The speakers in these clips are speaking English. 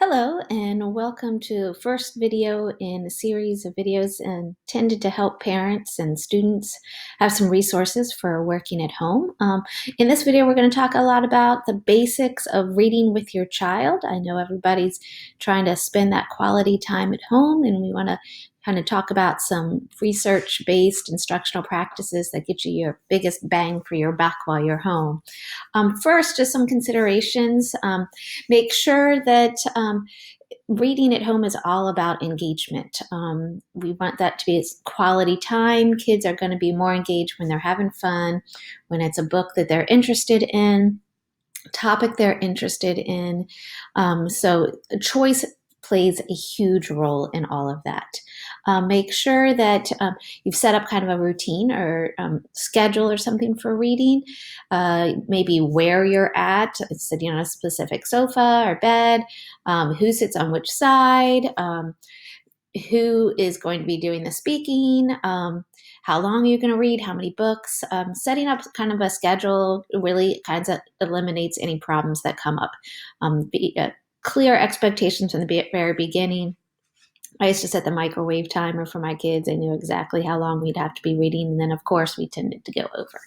Hello and welcome to the first video in a series of videos intended to help parents and students have some resources for working at home. In this video, we're going to talk a lot about the basics of reading with your child. I know everybody's trying to spend that quality time at home, and we want to kind of talk about some research-based instructional practices that get you your biggest bang for your buck while you're home. First, just some considerations. Make sure that reading at home is all about engagement. We want that to be quality time. Kids are going to be more engaged when they're having fun, when it's a book that they're interested in, topic they're interested in. So choice plays a huge role in all of that. Make sure that you've set up kind of a routine or schedule or something for reading. Maybe where you're at, sitting on a specific sofa or bed, who sits on which side, who is going to be doing the speaking, how long are you going to read, how many books. Setting up kind of a schedule really kind of eliminates any problems that come up. Clear expectations from the very beginning. I used to set the microwave timer for my kids. I knew exactly how long we'd have to be reading, and then of course we tended to go over.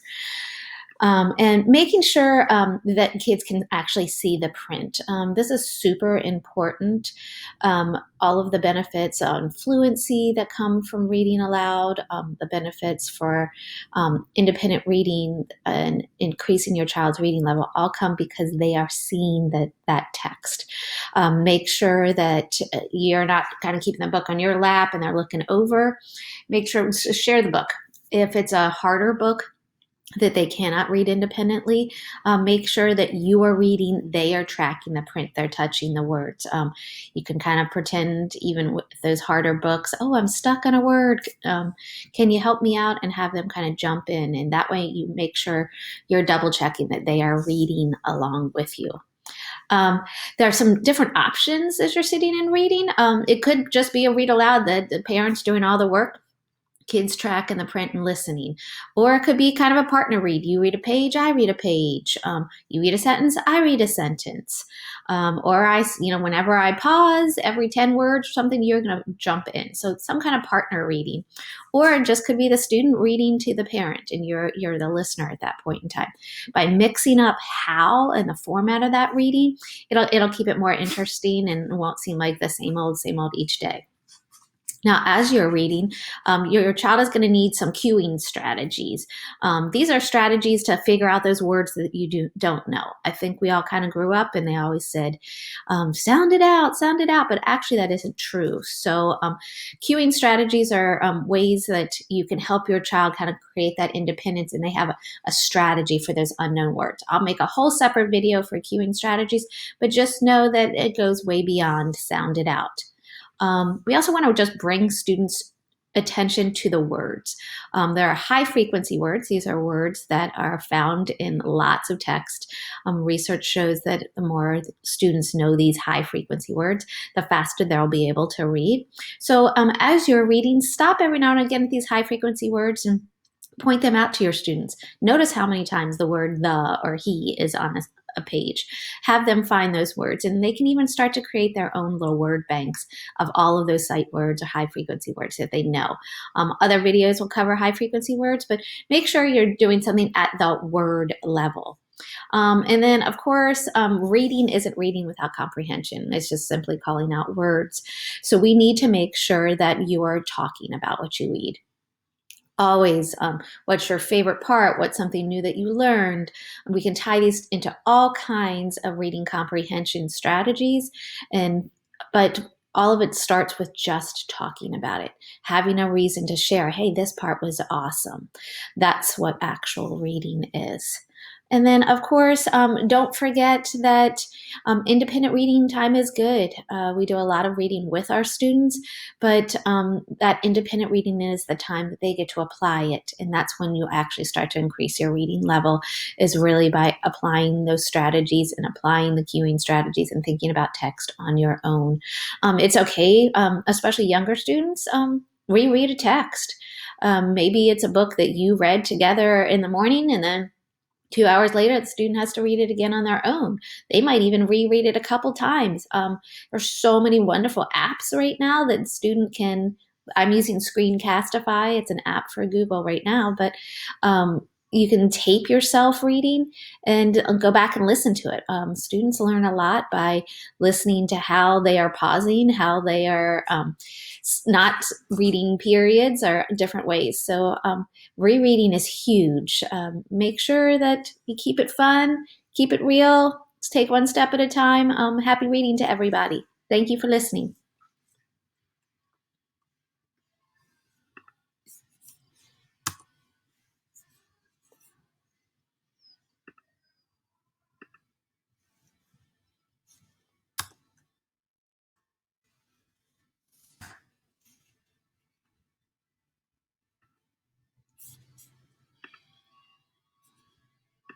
And making sure that kids can actually see the print. This is super important. All of the benefits on fluency that come from reading aloud, the benefits for independent reading and increasing your child's reading level all come because they are seeing that text. Make sure that you're not kind of keeping the book on your lap and they're looking over. Make sure to share the book. If it's a harder book that they cannot read independently, make sure that you are reading, they are tracking the print, they're touching the words. You can kind of pretend, even with those harder books, oh, I'm stuck on a word. Can you help me out? And have them kind of jump in. And that way you make sure you're double checking that they are reading along with you. There are some different options as you're sitting and reading. It could just be a read aloud, that the parent's doing all the work, kids tracking the print and listening. Or it could be kind of a partner read. You read a page, I read a page. You read a sentence, I read a sentence. Or whenever I pause every 10 words or something, you're going to jump in. So it's some kind of partner reading. Or it just could be the student reading to the parent and you're the listener at that point in time. By mixing up how and the format of that reading, it'll keep it more interesting and won't seem like the same old each day. Now, as you're reading, your child is going to need some cueing strategies. These are strategies to figure out those words that you don't know. I think we all kind of grew up and they always said, sound it out, but actually that isn't true. So cueing strategies are ways that you can help your child kind of create that independence, and they have a strategy for those unknown words. I'll make a whole separate video for cueing strategies, but just know that it goes way beyond sound it out. We also want to just bring students' attention to the words. There are high frequency words. These are words that are found in lots of text. Research shows that the more students know these high frequency words, the faster they'll be able to read. So as you're reading, stop every now and again at these high frequency words and point them out to your students. Notice how many times the word the or he is on a page. Have them find those words, and they can even start to create their own little word banks of all of those sight words or high frequency words that they know. Other videos will cover high frequency words, but make sure you're doing something at the word level. And then, of course, reading isn't reading without comprehension. It's just simply calling out words. So we need to make sure that you are talking about what you read. Always, what's your favorite part? What's something new that you learned? We can tie these into all kinds of reading comprehension strategies, but all of it starts with just talking about it, having a reason to share. Hey, this part was awesome. That's what actual reading is. And then, of course, don't forget that independent reading time is good. We do a lot of reading with our students, but that independent reading is the time that they get to apply it. And that's when you actually start to increase your reading level, is really by applying those strategies and applying the cueing strategies and thinking about text on your own. It's okay, especially younger students, reread a text. Maybe it's a book that you read together in the morning and then 2 hours later, the student has to read it again on their own. They might even reread it a couple times. There's so many wonderful apps right now that the student can. I'm using Screencastify. It's an app for Google right now, but you can tape yourself reading and go back and listen to it. Students learn a lot by listening to how they are pausing, how they are not reading periods or different ways. So rereading is huge. Make sure that you keep it fun, keep it real. Let's take one step at a time. Happy reading to everybody. Thank you for listening.